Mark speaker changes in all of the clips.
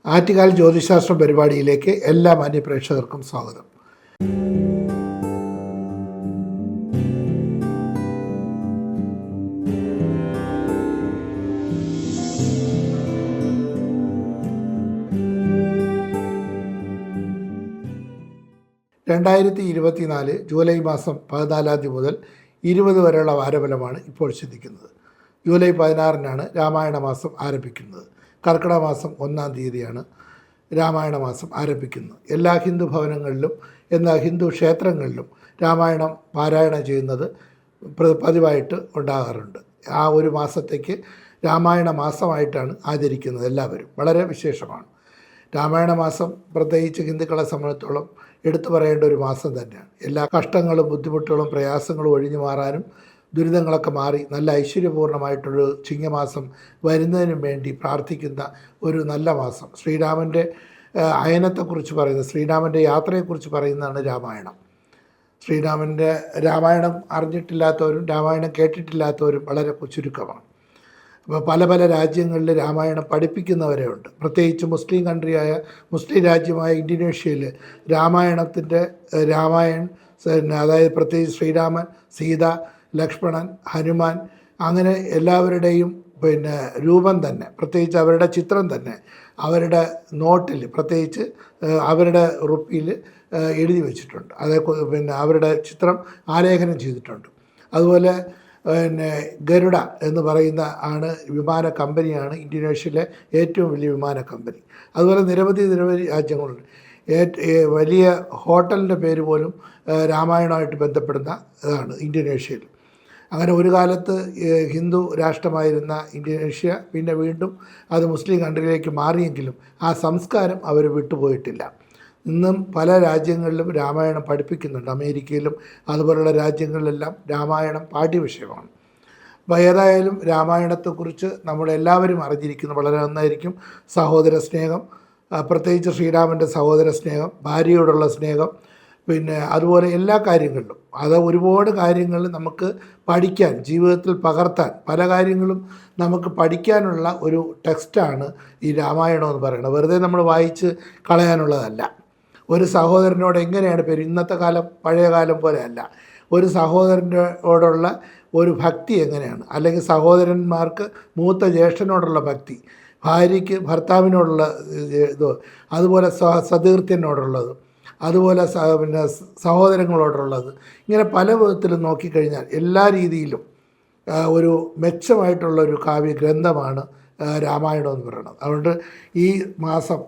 Speaker 1: ആറ്റുകാൽ ജ്യോതിശാസ്ത്ര പരിപാടിയിലേക്ക് എല്ലാ മാന്യപ്രേക്ഷകർക്കും സ്വാഗതം. ജൂലൈ മാസം 14 മുതൽ 20 വരെയുള്ള വാരഫലമാണ് ഇപ്പോൾ ചിന്തിക്കുന്നത്. ജൂലൈ 16 രാമായണ മാസം ആരംഭിക്കുന്നത്. കർക്കിടക മാസം 1-ാം തീയതിയാണ് രാമായണ മാസം ആരംഭിക്കുന്നത്. എല്ലാ ഹിന്ദു ഭവനങ്ങളിലും എന്നാൽ ഹിന്ദു ക്ഷേത്രങ്ങളിലും രാമായണം പാരായണം ചെയ്യുന്നത് പതിവായിട്ട് ഉണ്ടാകാറുണ്ട്. ആ ഒരു മാസത്തേക്ക് രാമായണ മാസമായിട്ടാണ് ആചരിക്കുന്നത് എല്ലാവരും. വളരെ വിശേഷമാണ്. രാമായണ മാസം പ്രത്യേകിച്ച് ഹിന്ദുക്കളെ സംബന്ധിച്ചിടത്തോളം എടുത്തു പറയേണ്ട ഒരു മാസം തന്നെയാണ്. എല്ലാ കഷ്ടങ്ങളും ബുദ്ധിമുട്ടുകളും പ്രയാസങ്ങളും ഒഴിഞ്ഞു മാറാനും ദുരിതങ്ങളൊക്കെ മാറി നല്ല ഐശ്വര്യപൂർണ്ണമായിട്ടൊരു ചിങ്ങമാസം വരുന്നതിനും വേണ്ടി പ്രാർത്ഥിക്കുന്ന ഒരു നല്ല മാസം. ശ്രീരാമൻ്റെ അയനത്തെക്കുറിച്ച് പറയുന്നത്, ശ്രീരാമൻ്റെ യാത്രയെക്കുറിച്ച് പറയുന്നതാണ് രാമായണം. രാമായണം അറിഞ്ഞിട്ടില്ലാത്തവരും രാമായണം കേട്ടിട്ടില്ലാത്തവരും വളരെ ചുരുക്കമാണ്. അപ്പോൾ പല രാജ്യങ്ങളിൽ രാമായണം പഠിപ്പിക്കുന്നവരെ ഉണ്ട്. പ്രത്യേകിച്ച് മുസ്ലിം രാജ്യമായ ഇന്തോനേഷ്യയിൽ രാമായൺ അതായത് പ്രത്യേകിച്ച് ശ്രീരാമൻ, സീത, ലക്ഷ്മണൻ, ഹനുമാൻ, അങ്ങനെ എല്ലാവരുടെയും രൂപം തന്നെ, പ്രത്യേകിച്ച് അവരുടെ ചിത്രം തന്നെ അവരുടെ നോട്ടിൽ, പ്രത്യേകിച്ച് അവരുടെ റുപ്പിയിൽ എഴുതി വച്ചിട്ടുണ്ട്. അവരുടെ ചിത്രം ആലേഖനം ചെയ്തിട്ടുണ്ട്. അതുപോലെ ഗരുഡ എന്ന് പറയുന്ന വിമാന കമ്പനിയാണ് ഇന്തോനേഷ്യയിലെ ഏറ്റവും വലിയ വിമാന കമ്പനി. അതുപോലെ നിരവധി രാജ്യങ്ങളുണ്ട്. വലിയ ഹോട്ടലിൻ്റെ പേര് പോലും രാമായണമായിട്ട് ബന്ധപ്പെടുന്ന ഇതാണ് ഇന്തോനേഷ്യയിൽ. അങ്ങനെ ഒരു കാലത്ത് ഹിന്ദു രാഷ്ട്രമായിരുന്ന ഇന്തോനേഷ്യ പിന്നെ വീണ്ടും അത് മുസ്ലിം കൺട്രിയിലേക്ക് മാറിയെങ്കിലും ആ സംസ്കാരം അവർ വിട്ടുപോയിട്ടില്ല. ഇന്നും പല രാജ്യങ്ങളിലും രാമായണം പഠിപ്പിക്കുന്നുണ്ട്. അമേരിക്കയിലും അതുപോലുള്ള രാജ്യങ്ങളിലെല്ലാം രാമായണം പാഠ്യവിഷയമാണ്. അപ്പോൾ ഏതായാലും രാമായണത്തെക്കുറിച്ച് നമ്മളെല്ലാവരും അറിഞ്ഞിരിക്കുന്നത് വളരെ നന്നായിരിക്കും. സഹോദര സ്നേഹം, പ്രത്യേകിച്ച് ശ്രീരാമൻ്റെ സഹോദര സ്നേഹം, ഭാര്യയോടുള്ള സ്നേഹം, അതുപോലെ എല്ലാ കാര്യങ്ങളിലും ഒരുപാട് കാര്യങ്ങൾ നമുക്ക് പഠിക്കാൻ, ജീവിതത്തിൽ പകർത്താൻ, പല കാര്യങ്ങളും നമുക്ക് പഠിക്കാനുള്ള ഒരു ടെക്സ്റ്റാണ് ഈ രാമായണം എന്ന് പറയുന്നത്. വെറുതെ നമ്മൾ വായിച്ച് കളയാനുള്ളതല്ല. ഒരു സഹോദരനോട് എങ്ങനെയാണ് ഇന്നത്തെ കാലം പഴയ കാലം പോലെ അല്ല. ഒരു സഹോദരനോടുള്ള ഒരു ഭക്തി എങ്ങനെയാണ്, അല്ലെങ്കിൽ സഹോദരന്മാർക്ക് മൂത്ത ജ്യേഷ്ഠനോടുള്ള ഭക്തി, ഭാര്യയ്ക്ക് ഭർത്താവിനോടുള്ള അതുപോലെ സതീർത്ഥ്യനോടുള്ളത്, അതുപോലെ സഹോദരങ്ങളോടുള്ളത്, ഇങ്ങനെ പല വിധത്തിലും നോക്കിക്കഴിഞ്ഞാൽ എല്ലാ രീതിയിലും ഒരു മെച്ചമായിട്ടുള്ള ഒരു കാവ്യഗ്രന്ഥമാണ് രാമായണം എന്ന് പറയുന്നത്. അതുകൊണ്ട് ഈ മാസം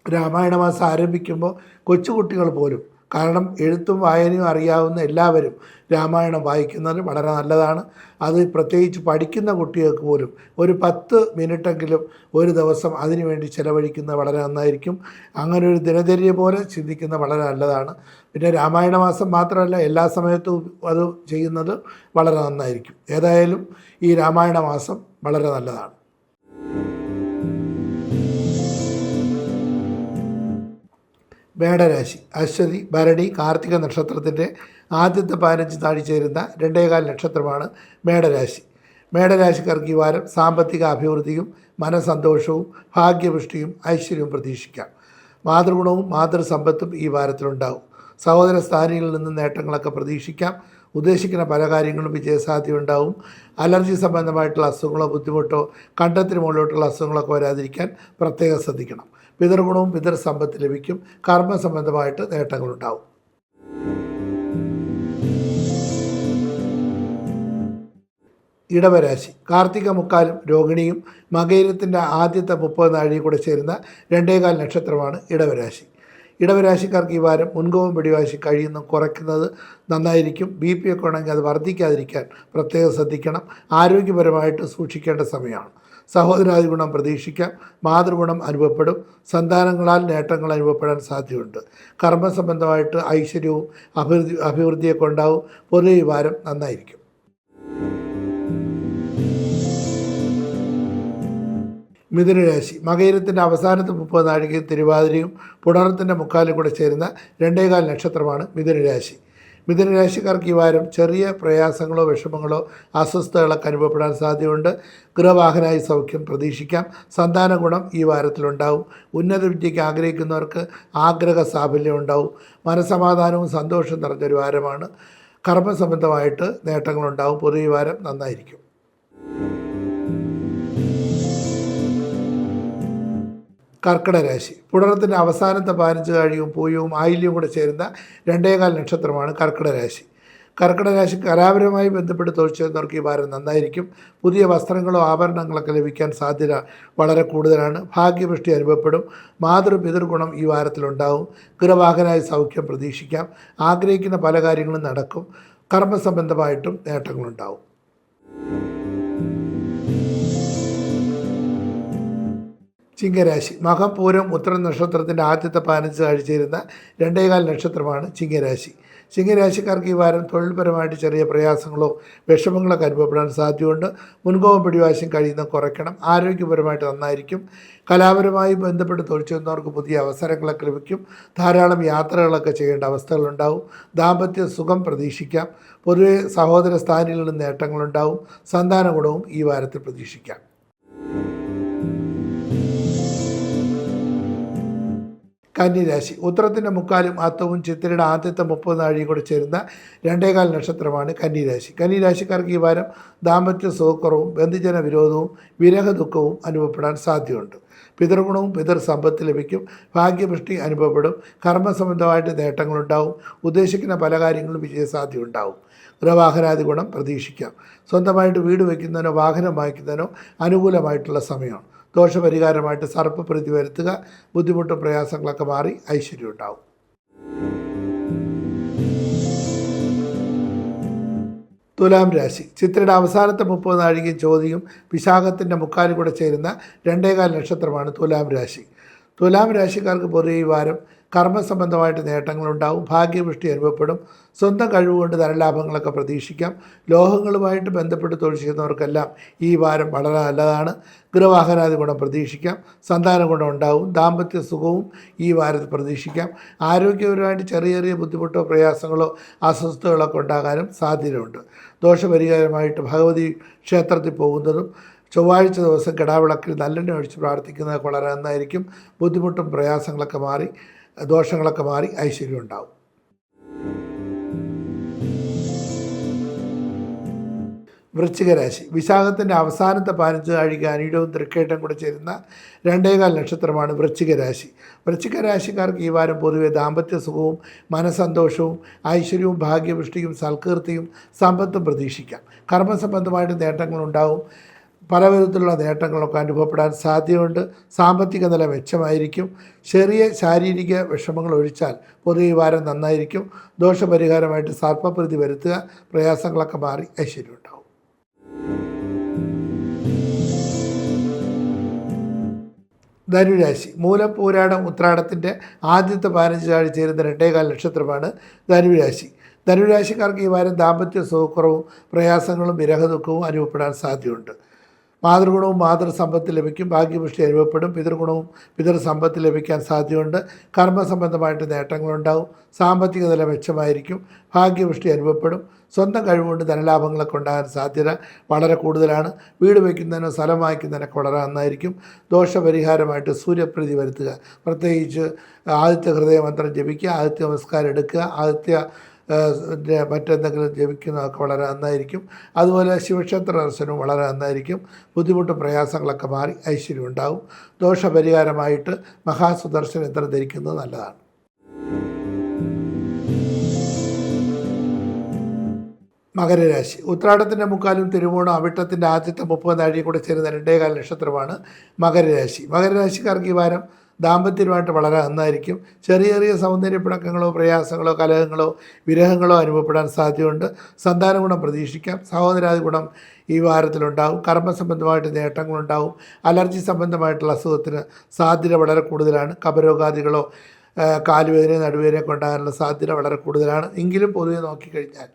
Speaker 1: രാമായണ മാസം ആരംഭിക്കുമ്പോൾ കൊച്ചുകുട്ടികൾ പോലും, കാരണം എഴുത്തും വായനയും അറിയാവുന്ന എല്ലാവരും രാമായണം വായിക്കുന്നത് വളരെ നല്ലതാണ്. അത് പ്രത്യേകിച്ച് പഠിക്കുന്ന കുട്ടികൾക്ക് പോലും ഒരു 10 മിനിറ്റെങ്കിലും ഒരു ദിവസം അതിനു വേണ്ടി ചിലവഴിക്കുന്നത് വളരെ നന്നായിരിക്കും. അങ്ങനെ ഒരു ദിനചര്യ പോലെ ചിന്തിക്കുന്നത് വളരെ നല്ലതാണ്. പിന്നെ രാമായണ മാസം മാത്രമല്ല, എല്ലാ സമയത്തും അത് ചെയ്യുന്നത് വളരെ നന്നായിരിക്കും. ഏതായാലും ഈ രാമായണ മാസം വളരെ നല്ലതാണ്. മേടരാശി, അശ്വതി, ഭരണി, കാർത്തിക നക്ഷത്രത്തിൻ്റെ ആദ്യത്തെ 15 നാഴി ചേരുന്ന 2.25 നക്ഷത്രമാണ് മേടരാശി. മേടരാശിക്കാർക്ക് ഈ വാരം സാമ്പത്തിക അഭിവൃദ്ധിയും മനസ്സന്തോഷവും ഭാഗ്യപുഷ്ടിയും ഐശ്വര്യവും പ്രതീക്ഷിക്കാം. മാതൃഗുണവും മാതൃസമ്പത്തും ഈ വാരത്തിലുണ്ടാവും. സഹോദര സ്ഥാനികളിൽ നിന്ന് നേട്ടങ്ങളൊക്കെ പ്രതീക്ഷിക്കാം. ഉദ്ദേശിക്കുന്ന പല കാര്യങ്ങളും വിജയസാധ്യത ഉണ്ടാവും. അലർജി സംബന്ധമായിട്ടുള്ള അസുഖങ്ങളോ ബുദ്ധിമുട്ടോ കണ്ടത്തിന് മുകളിലോട്ടുള്ള അസുഖങ്ങളൊക്കെ വരാതിരിക്കാൻ പ്രത്യേകം ശ്രദ്ധിക്കണം. പിതൃഗുണവും പിതൃസമ്പത്ത് ലഭിക്കും. കർമ്മ സംബന്ധമായിട്ട് നേട്ടങ്ങളുണ്ടാവും. ഇടവരാശി, കാർത്തിക മുക്കാലും രോഹിണിയും മകയിരത്തിൻ്റെ ആദ്യത്തെ 30 നാഴിയും കൂടെ ചേരുന്ന 2.25 നക്ഷത്രമാണ് ഇടവരാശി. ഇടവരാശിക്കാർക്ക് ഈ വാരം മുൻകോപം പിടിവാശി കഴിയുന്നു കുറയ്ക്കുന്നത് നന്നായിരിക്കും. BP ഒക്കെ ഉണ്ടെങ്കിൽ അത് വർദ്ധിക്കാതിരിക്കാൻ പ്രത്യേകം ശ്രദ്ധിക്കണം. ആരോഗ്യപരമായിട്ട് സൂക്ഷിക്കേണ്ട സമയമാണ്. സഹോദരാദി ഗുണം പ്രതീക്ഷിക്കാം. മാതൃഗുണം അനുഭവപ്പെടും. സന്താനങ്ങളാൽ നേട്ടങ്ങൾ അനുഭവപ്പെടാൻ സാധ്യതയുണ്ട്. കർമ്മസംബന്ധമായിട്ട് ഐശ്വര്യവും അഭിവൃദ്ധിയൊക്കെ ഉണ്ടാവും. പൊതുവെ ഈ വാരം നന്നായിരിക്കും. മിഥുനരാശി, മകയിരത്തിൻ്റെ അവസാനത്തെ 30 നാഴികയും തിരുവാതിരയും പുണർത്തിൻ്റെ മുക്കാലും കൂടെ ചേരുന്ന 2.25 നക്ഷത്രമാണ് മിഥുനരാശി. മിഥുനരാശിക്കാർക്ക് ഈ വാരം ചെറിയ പ്രയാസങ്ങളോ വിഷമങ്ങളോ അസ്വസ്ഥതകളൊക്കെ അനുഭവപ്പെടാൻ സാധ്യതയുണ്ട്. ഗൃഹവാഹനായി സൗഖ്യം പ്രതീക്ഷിക്കാം. സന്താന ഗുണം ഈ വാരത്തിലുണ്ടാവും. ഉന്നത വിദ്യയ്ക്ക് ആഗ്രഹിക്കുന്നവർക്ക് ആഗ്രഹ സാഫല്യം ഉണ്ടാവും. മനസ്സമാധാനവും സന്തോഷവും നിറഞ്ഞൊരു വാരമാണ്. കർമ്മസംബന്ധമായിട്ട് നേട്ടങ്ങളുണ്ടാവും. പൊതുവെ ഈ വാരം നന്നായിരിക്കും. കർക്കിടക രാശി. പുണർത്തിൻ്റെ അവസാനത്തെ 15 കഴിയും പൂയവും ആയില്യവും കൂടെ ചേരുന്ന 2.25 നക്ഷത്രമാണ് കർക്കിടക രാശി. കർക്കിടക രാശി കലാപരമായി ബന്ധപ്പെട്ട് തൊഴിൽ ചെയ്യുന്നവർക്ക് ഈ വാരം നന്നായിരിക്കും. പുതിയ വസ്ത്രങ്ങളോ ആഭരണങ്ങളൊക്കെ ലഭിക്കാൻ സാധ്യത വളരെ കൂടുതലാണ്. ഭാഗ്യപുഷ്ടി അനുഭവപ്പെടും. പിതൃഗുണം ഈ വാരത്തിലുണ്ടാവും. ഗൃഹവാഹനായി സൗഖ്യം പ്രതീക്ഷിക്കാം. ആഗ്രഹിക്കുന്ന പല കാര്യങ്ങളും നടക്കും. കർമ്മസംബന്ധമായിട്ടും നേട്ടങ്ങളുണ്ടാവും. ചിങ്ങരാശി. മകം പൂരം ഉത്തരം നക്ഷത്രത്തിൻ്റെ ആദ്യത്തെ 15 ആഴ്ചയിരുന്ന 2.25 നക്ഷത്രമാണ് ചിങ്ങരാശി. ചിങ്ങരാശിക്കാർക്ക് ഈ വാരം തൊഴിൽപരമായിട്ട് ചെറിയ പ്രയാസങ്ങളോ വിഷമങ്ങളൊക്കെ അനുഭവപ്പെടാൻ സാധ്യതയുണ്ട്. മുൻകോപം പിടിവാശം കഴിയുന്ന കുറയ്ക്കണം. ആരോഗ്യപരമായിട്ട് നന്നായിരിക്കും. കലാപരമായി ബന്ധപ്പെട്ട് തൊഴിൽ ചെയ്യുന്നവർക്ക് പുതിയ അവസരങ്ങളൊക്കെ ലഭിക്കും. ധാരാളം യാത്രകളൊക്കെ ചെയ്യേണ്ട അവസ്ഥകളുണ്ടാവും. ദാമ്പത്യ സുഖം പ്രതീക്ഷിക്കാം. പൊതുവെ സഹോദര സ്ഥാനികളിൽ നേട്ടങ്ങളുണ്ടാവും. സന്താന ഗുണവും ഈ വാരത്തിൽ പ്രതീക്ഷിക്കാം. കന്നിരാശി. ഉത്തരത്തിൻ്റെ മുക്കാലും അത്തവും ചിത്തിരയുടെ ആദ്യത്തെ 30 നാഴിയും കൂടെ ചേരുന്ന 2.25 നക്ഷത്രമാണ് കന്നിരാശി. കന്നിരാശിക്കാർക്ക് ഈ വാരം ദാമ്പത്യ സുഖക്കുറവും ബന്ധുജന വിരോധവും വിരഹ ദുഃഖവും അനുഭവപ്പെടാൻ സാധ്യതയുണ്ട്. പിതൃഗുണവും പിതൃസമ്പത്ത് ലഭിക്കും. ഭാഗ്യപുഷ്ടി അനുഭവപ്പെടും. കർമ്മസംബന്ധമായിട്ട് നേട്ടങ്ങളുണ്ടാവും. ഉദ്ദേശിക്കുന്ന പല കാര്യങ്ങളും വിജയസാധ്യത ഉണ്ടാവും. ഗൃഹവാഹനാദി ഗുണം പ്രതീക്ഷിക്കാം. സ്വന്തമായിട്ട് വീട് വയ്ക്കുന്നതിനോ വാഹനം വാങ്ങിക്കുന്നതിനോ അനുകൂലമായിട്ടുള്ള സമയമാണ്. ദോഷപരിഹാരമായിട്ട് സർപ്പപ്രീതി വരുത്തുക. ബുദ്ധിമുട്ടും പ്രയാസങ്ങളൊക്കെ മാറി ഐശ്വര്യം ഉണ്ടാവും. തുലാം രാശി. ചിത്രയുടെ അവസാനത്തെ 30 നാഴികയും ചോതിയും വിശാഖത്തിൻ്റെ മുക്കാലും കൂടെ ചേരുന്ന 2.25 നക്ഷത്രമാണ് തുലാം രാശി. തുലാം രാശിക്കാർക്ക് പൊതുവെ ഈ വാരം കർമ്മസംബന്ധമായിട്ട് നേട്ടങ്ങളുണ്ടാവും. ഭാഗ്യപുഷ്ടി അനുഭവപ്പെടും. സ്വന്തം കഴിവുകൊണ്ട് ധനലാഭങ്ങളൊക്കെ പ്രതീക്ഷിക്കാം. ലോഹങ്ങളുമായിട്ട് ബന്ധപ്പെട്ട് തൊഴിൽ ചെയ്യുന്നവർക്കെല്ലാം ഈ വാരം വളരെ നല്ലതാണ്. ഗൃഹവാഹനാദി ഗുണം പ്രതീക്ഷിക്കാം. സന്താന ഗുണം ഉണ്ടാവും. ദാമ്പത്യ സുഖവും ഈ വാരത്തിൽ പ്രതീക്ഷിക്കാം. ആരോഗ്യപരമായിട്ട് ചെറിയ ചെറിയ ബുദ്ധിമുട്ടോ പ്രയാസങ്ങളോ അസ്വസ്ഥതകളൊക്കെ ഉണ്ടാകാനും സാധ്യതയുണ്ട്. ദോഷപരിഹാരമായിട്ട് ഭഗവതി ക്ഷേത്രത്തിൽ പോകുന്നതും ചൊവ്വാഴ്ച ദിവസം കിടാവിളക്കിൽ നല്ലെണ്ണ ഒഴിച്ച് പ്രാർത്ഥിക്കുന്നത് വളരെ നന്നായിരിക്കും. ബുദ്ധിമുട്ടും പ്രയാസങ്ങളൊക്കെ മാറി ദോഷങ്ങളൊക്കെ മാറി ഐശ്വര്യം ഉണ്ടാവും. വൃശ്ചികരാശി. വിശാഖത്തിൻ്റെ അവസാനത്തെ 15 നാഴിക അനിഴവും തൃക്കേട്ടം കൂടെ ചേരുന്ന 2.25 നക്ഷത്രമാണ് വൃശ്ചികരാശി. വൃശ്ചികരാശിക്കാർക്ക് ഈ വാരം പൊതുവെ ദാമ്പത്യ സുഖവും മനസ്സന്തോഷവും ഐശ്വര്യവും ഭാഗ്യപുഷ്ടിയും സൽകീർത്തിയും സമ്പത്തും പ്രതീക്ഷിക്കാം. കർമ്മസംബന്ധമായിട്ട് നേട്ടങ്ങളുണ്ടാവും. പല വിധത്തിലുള്ള നേട്ടങ്ങളൊക്കെ അനുഭവപ്പെടാൻ സാധ്യതയുണ്ട്. സാമ്പത്തിക നില മെച്ചമായിരിക്കും. ചെറിയ ശാരീരിക വിഷമങ്ങൾ ഒഴിച്ചാൽ പൊതുവെ ഈ വാരം നന്നായിരിക്കും. ദോഷപരിഹാരമായിട്ട് സർപ്പപ്രീതി വരുത്തുക. പ്രയാസങ്ങളൊക്കെ മാറി ഐശ്വര്യം ഉണ്ടാവും. ധനുരാശി. മൂലം പൂരാടം ഉത്രാടത്തിൻ്റെ ആദ്യത്തെ 15 ആഴ്ച ചേരുന്ന 2.25 നക്ഷത്രമാണ് ധനുരാശി. ധനുരാശിക്കാർക്ക് ഈ വാരം ദാമ്പത്യ സുഖക്കുറവും പ്രയാസങ്ങളും വിരഹദുഃഖവും അനുഭവപ്പെടാൻ സാധ്യതയുണ്ട്. മാതൃഗുണവും മാതൃസമ്പത്ത് ലഭിക്കും. ഭാഗ്യപുഷ്ടി അനുഭവപ്പെടും. പിതൃഗുണവും പിതൃസമ്പത്ത് ലഭിക്കാൻ സാധ്യതയുണ്ട്. കർമ്മസംബന്ധമായിട്ട് നേട്ടങ്ങളുണ്ടാവും. സാമ്പത്തിക നില മെച്ചമായിരിക്കും. ഭാഗ്യപുഷ്ടി അനുഭവപ്പെടും. സ്വന്തം കഴിവുകൊണ്ട് ധനലാഭങ്ങളൊക്കെ ഉണ്ടാകാൻ സാധ്യത വളരെ കൂടുതലാണ്. വീട് വയ്ക്കുന്നതിനോ സ്ഥലം വാങ്ങിക്കുന്നതിനൊക്കെ വളരെ നന്നായിരിക്കും. ദോഷപരിഹാരമായിട്ട് സൂര്യപ്രീതി വരുത്തുക. പ്രത്യേകിച്ച് ആദിത്യ ഹൃദയമന്ത്രം ജപിക്കുക. ആദിത്യ നമസ്കാരം എടുക്കുക. ആദിത്യ മറ്റെന്തെങ്കിലും ജപിക്കുന്നതൊക്കെ വളരെ നന്നായിരിക്കും. അതുപോലെ ശിവക്ഷേത്ര ദർശനവും വളരെ നന്നായിരിക്കും. ബുദ്ധിമുട്ടും പ്രയാസങ്ങളൊക്കെ മാറി ഐശ്വര്യം ഉണ്ടാവും. ദോഷപരിഹാരമായിട്ട് മഹാസുദർശന യന്ത്രം ധരിക്കുന്നത് നല്ലതാണ്. മകരരാശി. ഉത്രാടത്തിൻ്റെ മുക്കാലും തിരുവോണം അവിട്ടത്തിൻ്റെ ആദ്യത്തെ 30 നാഴിയും കൂടെ ചേരുന്ന 2.25 നക്ഷത്രമാണ് മകരരാശി. മകരരാശിക്കാർക്ക് ഈ വാരം ദാമ്പത്യമായിട്ട് വളരെ നന്നായിരിക്കും. ചെറിയ ചെറിയ സൗന്ദര്യപ്പിണക്കങ്ങളോ പ്രയാസങ്ങളോ കലഹങ്ങളോ വിരഹങ്ങളോ അനുഭവപ്പെടാൻ സാധ്യതയുണ്ട്. സന്താന ഗുണം പ്രതീക്ഷിക്കാം. സഹോദരാദി ഗുണം ഈ വാരത്തിലുണ്ടാവും. കർമ്മസംബന്ധമായിട്ട് നേട്ടങ്ങളുണ്ടാവും. അലർജി സംബന്ധമായിട്ടുള്ള അസുഖത്തിന് സാധ്യത വളരെ കൂടുതലാണ്. കഫരോഗാദികളോ കാലുവേദനയും നടുവേദനയൊക്കെ ഉണ്ടാകാനുള്ള സാധ്യത വളരെ കൂടുതലാണ്. എങ്കിലും പൊതുവെ നോക്കിക്കഴിഞ്ഞാൽ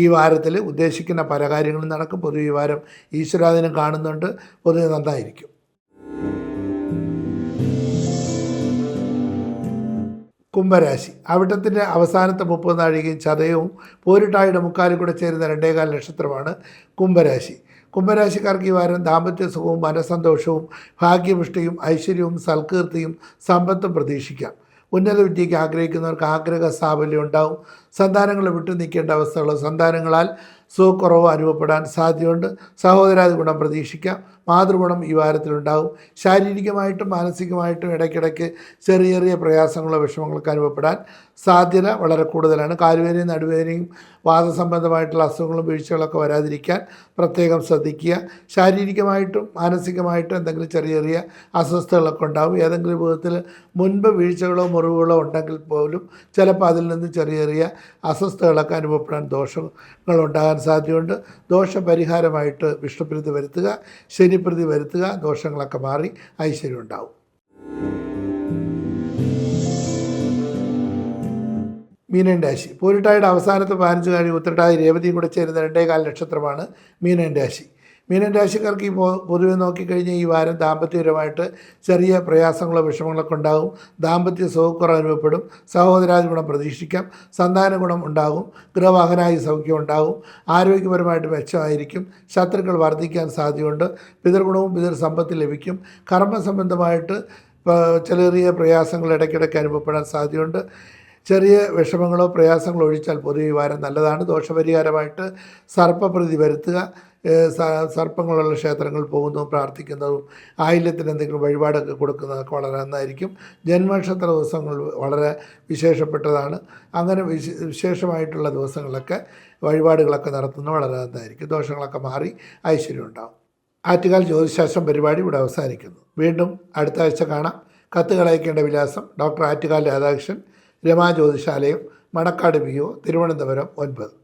Speaker 1: ഈ വാരത്തിൽ ഉദ്ദേശിക്കുന്ന പല കാര്യങ്ങളും നടക്കും. പൊതുവെ ഈ വാരം ഈശ്വരാധീനം കാണുന്നുണ്ട്. പൊതുവെ നന്നായിരിക്കും. കുംഭരാശി അവിട്ടത്തിൻ്റെ അവസാനത്തെ 30 നാഴികയും ചതയവും പോരിട്ടായുടെ മുക്കാലും കൂടെ ചേരുന്ന 2.25 നക്ഷത്രമാണ് കുംഭരാശി. കുംഭരാശിക്കാർക്ക് ഈ വാരം ദാമ്പത്യ സുഖവും മനസ്സന്തോഷവും ഭാഗ്യപുഷ്ടിയും ഐശ്വര്യവും സൽകീർത്തിയും സമ്പത്തും പ്രതീക്ഷിക്കാം. ഉന്നത വിദ്യയ്ക്ക് ആഗ്രഹിക്കുന്നവർക്ക് ആഗ്രഹ സാഫല്യം ഉണ്ടാവും. സന്താനങ്ങളെ വിട്ടു നിൽക്കേണ്ട അവസ്ഥകൾ സന്താനങ്ങളാൽ സുഖക്കുറവ് അനുഭവപ്പെടാൻ സാധ്യതയുണ്ട്. സഹോദരാദി ഗുണം പ്രതീക്ഷിക്കാം. മാതൃഗുണം ഈ വാരത്തിലുണ്ടാവും. ശാരീരികമായിട്ടും മാനസികമായിട്ടും ഇടയ്ക്കിടയ്ക്ക് ചെറിയ ചെറിയ പ്രയാസങ്ങളോ വിഷമങ്ങളൊക്കെ അനുഭവപ്പെടാൻ സാധ്യത വളരെ കൂടുതലാണ്. കാലുവേദനയും നടുവേദനയും വാദസംബന്ധമായിട്ടുള്ള അസുഖങ്ങളും വീഴ്ചകളൊക്കെ വരാതിരിക്കാൻ പ്രത്യേകം ശ്രദ്ധിക്കുക. ശാരീരികമായിട്ടും മാനസികമായിട്ടും എന്തെങ്കിലും ചെറിയ ചെറിയ അസ്വസ്ഥതകളൊക്കെ ഉണ്ടാവും. ഏതെങ്കിലും വിധത്തിൽ മുൻപ് വീഴ്ചകളോ മുറിവുകളോ ഉണ്ടെങ്കിൽ പോലും ചിലപ്പോൾ അതിൽ നിന്ന് ചെറിയ ചെറിയ അസ്വസ്ഥതകളൊക്കെ അനുഭവപ്പെടാൻ ദോഷങ്ങളുണ്ടാകാൻ സാധ്യതയുണ്ട്. ദോഷപരിഹാരമായിട്ട് വിഷ്ണുപ്രീതി വരുത്തുക, ശനിപ്രീതി വരുത്തുക. ദോഷങ്ങളൊക്കെ മാറി ഐശ്വര്യം ഉണ്ടാവും. മീനൻ രാശി പൂരിട്ടായുടെ അവസാനത്തെ 15 കഴിഞ്ഞ് ഉത്രട്ടാതി രേവതിയും കൂടെ ചേരുന്ന 2.25 നക്ഷത്രമാണ് മീനൻ രാശി. മീനൻ രാശിക്കാർക്ക് ഈ പൊതുവെ നോക്കിക്കഴിഞ്ഞാൽ ഈ വാരം ദാമ്പത്യപരമായിട്ട് ചെറിയ പ്രയാസങ്ങളോ വിഷമങ്ങളൊക്കെ ഉണ്ടാകും. ദാമ്പത്യ സുഖക്കുറവ് അനുഭവപ്പെടും. സഹോദരാദി ഗുണം പ്രതീക്ഷിക്കാം. സന്താന ഗുണം ഉണ്ടാകും. ഗൃഹവാഹനായി സൗഖ്യം ഉണ്ടാകും. ആരോഗ്യപരമായിട്ട് മെച്ചമായിരിക്കും. ശത്രുക്കൾ വർദ്ധിക്കാൻ സാധ്യതയുണ്ട്. പിതൃഗുണവും പിതൃ സമ്പത്ത് ലഭിക്കും. കർമ്മസംബന്ധമായിട്ട് ചെറിയ പ്രയാസങ്ങൾ ഇടയ്ക്കിടയ്ക്ക് അനുഭവപ്പെടാൻ സാധ്യതയുണ്ട്. ചെറിയ വിഷമങ്ങളോ പ്രയാസങ്ങളോ ഒഴിച്ചാൽ പൊതുവെ ഈ വാരം നല്ലതാണ്. ദോഷപരിഹാരമായിട്ട് സർപ്പപ്രീതി വരുത്തുക. സർപ്പങ്ങളുള്ള ക്ഷേത്രങ്ങളിൽ പോകുന്നതും പ്രാർത്ഥിക്കുന്നതും ആയില്യത്തിന് എന്തെങ്കിലും വഴിപാടൊക്കെ കൊടുക്കുന്നതൊക്കെ വളരെ നന്നായിരിക്കും. ജന്മനക്ഷത്ര ദിവസങ്ങൾ വളരെ വിശേഷപ്പെട്ടതാണ്. അങ്ങനെ വിശേഷമായിട്ടുള്ള ദിവസങ്ങളിലൊക്കെ വഴിപാടുകളൊക്കെ നടത്തുന്നത് വളരെ നന്നായിരിക്കും. ദോഷങ്ങളൊക്കെ മാറി ഐശ്വര്യം ഉണ്ടാകും. ആറ്റുകാൽ ജ്യോതിശാസ്ത്രം പരിപാടി ഇവിടെ അവസാനിക്കുന്നു. വീണ്ടും അടുത്ത ആഴ്ച കാണാം. കത്തുകൾ അയക്കേണ്ട വിലാസം: ഡോക്ടർ ആറ്റുകാൽ രാധാകൃഷ്ണൻ, രമാ ജ്യോതിഷാലയം, മണക്കാട് PO, തിരുവനന്തപുരം 9.